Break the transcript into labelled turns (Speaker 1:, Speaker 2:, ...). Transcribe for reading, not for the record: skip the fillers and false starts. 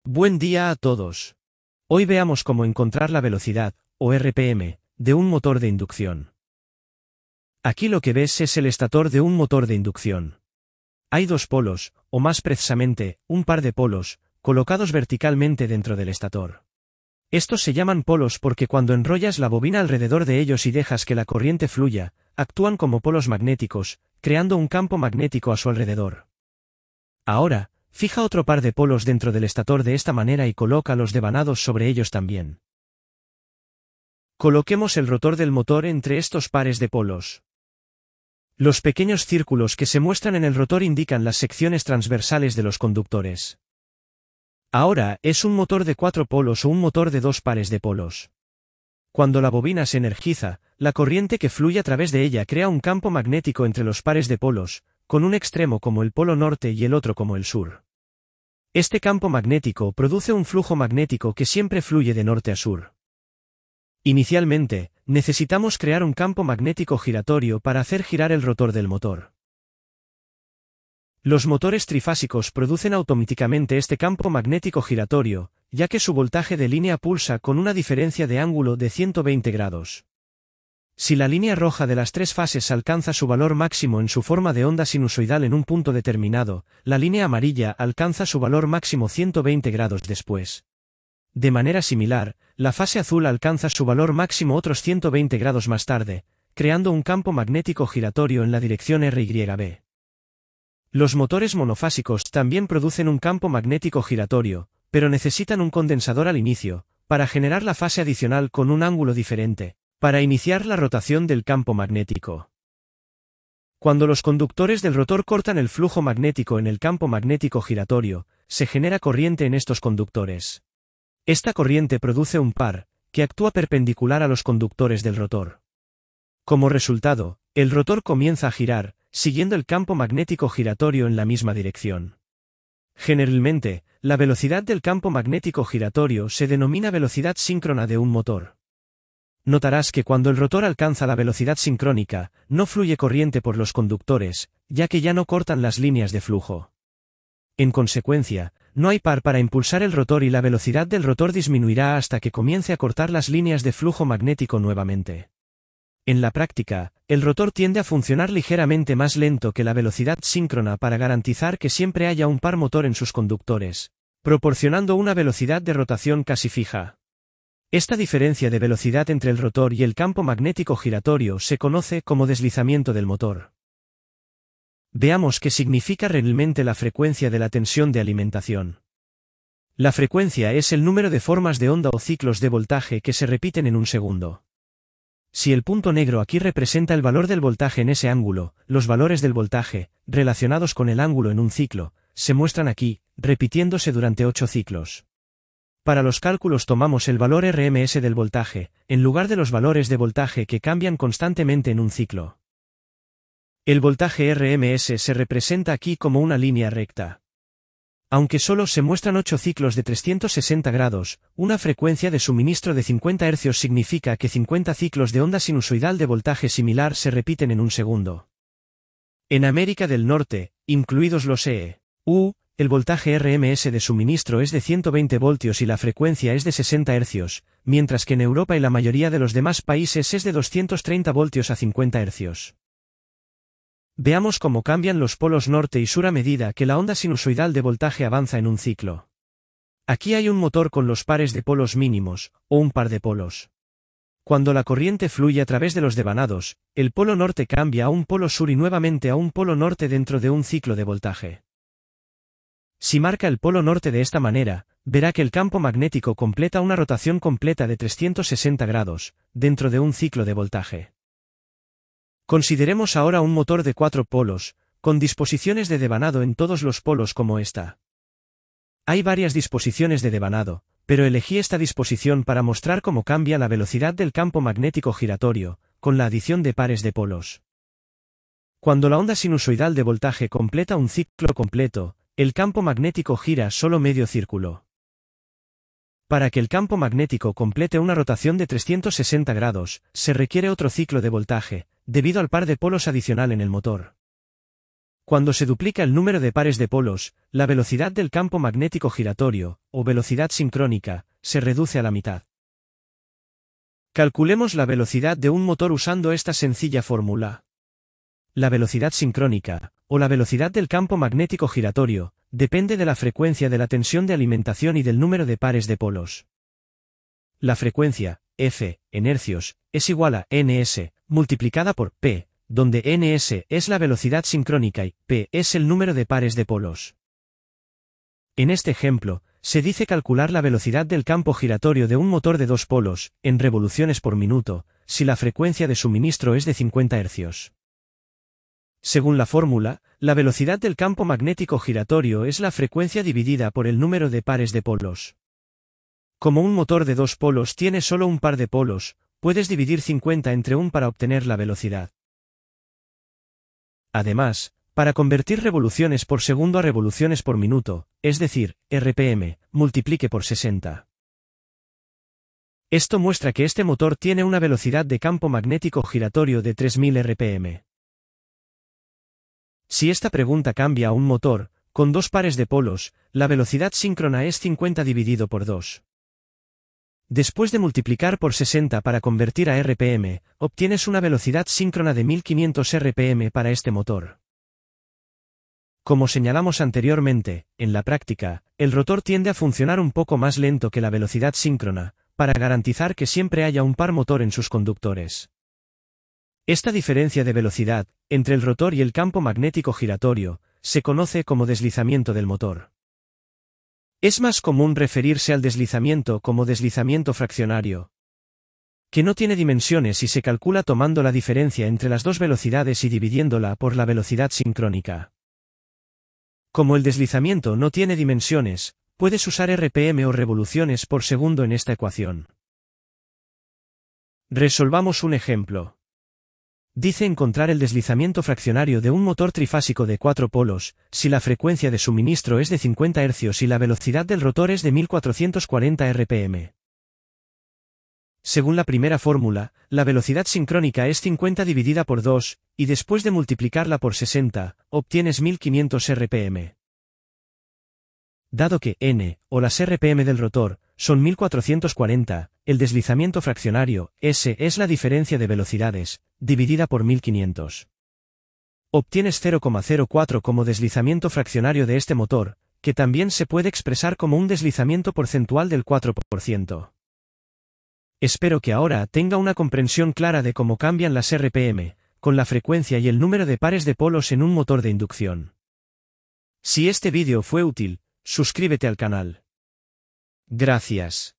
Speaker 1: Buen día a todos. Hoy veamos cómo encontrar la velocidad, o RPM, de un motor de inducción. Aquí lo que ves es el estator de un motor de inducción. Hay dos polos, o más precisamente, un par de polos, colocados verticalmente dentro del estator. Estos se llaman polos porque cuando enrollas la bobina alrededor de ellos y dejas que la corriente fluya, actúan como polos magnéticos, creando un campo magnético a su alrededor. Ahora, fija otro par de polos dentro del estator de esta manera y coloca los devanados sobre ellos también. Coloquemos el rotor del motor entre estos pares de polos. Los pequeños círculos que se muestran en el rotor indican las secciones transversales de los conductores. Ahora, ¿es un motor de 4 polos o un motor de 2 pares de polos? Cuando la bobina se energiza, la corriente que fluye a través de ella crea un campo magnético entre los pares de polos, con un extremo como el polo norte y el otro como el sur. Este campo magnético produce un flujo magnético que siempre fluye de norte a sur. Inicialmente, necesitamos crear un campo magnético giratorio para hacer girar el rotor del motor. Los motores trifásicos producen automáticamente este campo magnético giratorio, ya que su voltaje de línea pulsa con una diferencia de ángulo de 120 grados. Si la línea roja de las tres fases alcanza su valor máximo en su forma de onda sinusoidal en un punto determinado, la línea amarilla alcanza su valor máximo 120 grados después. De manera similar, la fase azul alcanza su valor máximo otros 120 grados más tarde, creando un campo magnético giratorio en la dirección RYB. Los motores monofásicos también producen un campo magnético giratorio, pero necesitan un condensador al inicio, para generar la fase adicional con un ángulo diferente, para iniciar la rotación del campo magnético. Cuando los conductores del rotor cortan el flujo magnético en el campo magnético giratorio, se genera corriente en estos conductores. Esta corriente produce un par, que actúa perpendicular a los conductores del rotor. Como resultado, el rotor comienza a girar, siguiendo el campo magnético giratorio en la misma dirección. Generalmente, la velocidad del campo magnético giratorio se denomina velocidad síncrona de un motor. Notarás que cuando el rotor alcanza la velocidad sincrónica, no fluye corriente por los conductores, ya que ya no cortan las líneas de flujo. En consecuencia, no hay par para impulsar el rotor y la velocidad del rotor disminuirá hasta que comience a cortar las líneas de flujo magnético nuevamente. En la práctica, el rotor tiende a funcionar ligeramente más lento que la velocidad síncrona para garantizar que siempre haya un par motor en sus conductores, proporcionando una velocidad de rotación casi fija. Esta diferencia de velocidad entre el rotor y el campo magnético giratorio se conoce como deslizamiento del motor. Veamos qué significa realmente la frecuencia de la tensión de alimentación. La frecuencia es el número de formas de onda o ciclos de voltaje que se repiten en un segundo. Si el punto negro aquí representa el valor del voltaje en ese ángulo, los valores del voltaje, relacionados con el ángulo en un ciclo, se muestran aquí, repitiéndose durante 8 ciclos. Para los cálculos tomamos el valor RMS del voltaje, en lugar de los valores de voltaje que cambian constantemente en un ciclo. El voltaje RMS se representa aquí como una línea recta. Aunque solo se muestran 8 ciclos de 360 grados, una frecuencia de suministro de 50 Hz significa que 50 ciclos de onda sinusoidal de voltaje similar se repiten en un segundo. En América del Norte, incluidos los EU, el voltaje RMS de suministro es de 120 voltios y la frecuencia es de 60 Hz, mientras que en Europa y la mayoría de los demás países es de 230 voltios a 50 Hz. Veamos cómo cambian los polos norte y sur a medida que la onda sinusoidal de voltaje avanza en un ciclo. Aquí hay un motor con los pares de polos mínimos, o un par de polos. Cuando la corriente fluye a través de los devanados, el polo norte cambia a un polo sur y nuevamente a un polo norte dentro de un ciclo de voltaje. Si marca el polo norte de esta manera, verá que el campo magnético completa una rotación completa de 360 grados, dentro de un ciclo de voltaje. Consideremos ahora un motor de 4 polos, con disposiciones de devanado en todos los polos como esta. Hay varias disposiciones de devanado, pero elegí esta disposición para mostrar cómo cambia la velocidad del campo magnético giratorio, con la adición de pares de polos. Cuando la onda sinusoidal de voltaje completa un ciclo completo, el campo magnético gira solo medio círculo. Para que el campo magnético complete una rotación de 360 grados, se requiere otro ciclo de voltaje, debido al par de polos adicional en el motor. Cuando se duplica el número de pares de polos, la velocidad del campo magnético giratorio, o velocidad sincrónica, se reduce a la mitad. Calculemos la velocidad de un motor usando esta sencilla fórmula. La velocidad sincrónica, o la velocidad del campo magnético giratorio, depende de la frecuencia de la tensión de alimentación y del número de pares de polos. La frecuencia, F, en hercios, es igual a ns, multiplicada por P, donde ns es la velocidad sincrónica y P es el número de pares de polos. En este ejemplo, se dice calcular la velocidad del campo giratorio de un motor de 2 polos, en revoluciones por minuto, si la frecuencia de suministro es de 50 Hz. Según la fórmula, la velocidad del campo magnético giratorio es la frecuencia dividida por el número de pares de polos. Como un motor de 2 polos tiene solo un par de polos, puedes dividir 50 entre 1 para obtener la velocidad. Además, para convertir revoluciones por segundo a revoluciones por minuto, es decir, RPM, multiplique por 60. Esto muestra que este motor tiene una velocidad de campo magnético giratorio de 3000 RPM. Si esta pregunta cambia a un motor, con 2 pares de polos, la velocidad síncrona es 50 dividido por 2. Después de multiplicar por 60 para convertir a RPM, obtienes una velocidad síncrona de 1500 RPM para este motor. Como señalamos anteriormente, en la práctica, el rotor tiende a funcionar un poco más lento que la velocidad síncrona, para garantizar que siempre haya un par motor en sus conductores. Esta diferencia de velocidad, entre el rotor y el campo magnético giratorio, se conoce como deslizamiento del motor. Es más común referirse al deslizamiento como deslizamiento fraccionario, que no tiene dimensiones y se calcula tomando la diferencia entre las dos velocidades y dividiéndola por la velocidad sincrónica. Como el deslizamiento no tiene dimensiones, puedes usar RPM o revoluciones por segundo en esta ecuación. Resolvamos un ejemplo. Dice encontrar el deslizamiento fraccionario de un motor trifásico de 4 polos, si la frecuencia de suministro es de 50 Hz y la velocidad del rotor es de 1440 RPM. Según la primera fórmula, la velocidad sincrónica es 50 dividida por 2, y después de multiplicarla por 60, obtienes 1500 RPM. Dado que n, o las RPM del rotor, son 1440, el deslizamiento fraccionario, S, es la diferencia de velocidades, dividida por 1500. Obtienes 0,04 como deslizamiento fraccionario de este motor, que también se puede expresar como un deslizamiento porcentual del 4%. Espero que ahora tenga una comprensión clara de cómo cambian las RPM, con la frecuencia y el número de pares de polos en un motor de inducción. Si este vídeo fue útil, suscríbete al canal. Gracias.